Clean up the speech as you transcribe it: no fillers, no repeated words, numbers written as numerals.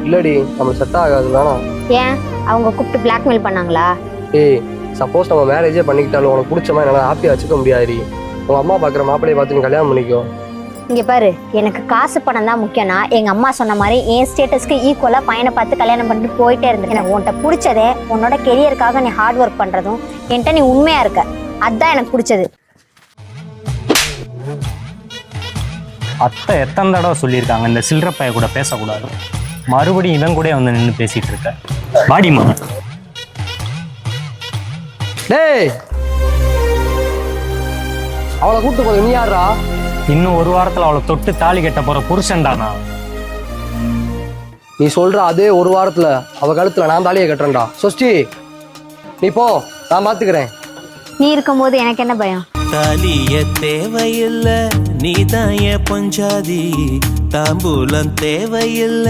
இல்லடி நம்மளுக்கு செட் ஆகாது வேணாம். ஏன் அவங்க கூப்பிட்டு பிளாக்மெயில் பண்ணாங்களா? ஏய் சப்போஸ் நம்ம மேரேஜே பண்ணிக்கிட்டாலும் உனக்கு பிடிச்ச மாதிரி என்னால் ஹாப்பியாக வச்சுக்க முடியாதுடி. உங்கள் அம்மா பார்க்குற மாப்பிள்ளையை பார்த்து நீ கல்யாணம் பண்ணிக்கோ. இங்கே பாரு, எனக்கு காசு பணம் தான் முக்கியம்னா எங்கள் அம்மா சொன்ன மாதிரி என் ஸ்டேட்டஸ்க்கு ஈக்குவலாக பையனை பார்த்து கல்யாணம் பண்ணிட்டு போயிட்டே இருந்தேன். எனக்கு உன்கிட்ட பிடிச்சதே உன்னோட கெரியருக்காக நீ ஹார்ட் ஒர்க் பண்ணுறதும் என்கிட்ட நீ உண்மையாக இருக்க, அதுதான் எனக்கு பிடிச்சது. அத்தை எத்தனை தடவை சொல்லியிருக்காங்க இந்த சில்லற பைய கூட பேசக்கூடாது. மறுபடியும் இவன் கூட வந்து நின்று பேசிட்டு இருக்க. வாடிமா. டேய் அவளை கூப்பிட்டு போது நீ யாரா? இன்னும் ஒரு வாரத்தில் அவளை தொட்டு தாலி கட்ட போற புருஷன்டானா? நீ சொல்ற அதே ஒரு வாரத்துல அவ கழுத்துல நான் தாலியை கட்டுறேன்டா. சொஸ்டி நீ போ, நான் பாத்துக்கிறேன். நீ இருக்கும்போது எனக்கு என்ன பயம்? தாலிய தேவையில்லை, நீதான் என் பஞ்சாதி. தாம்பூலம் தேவையில்லை.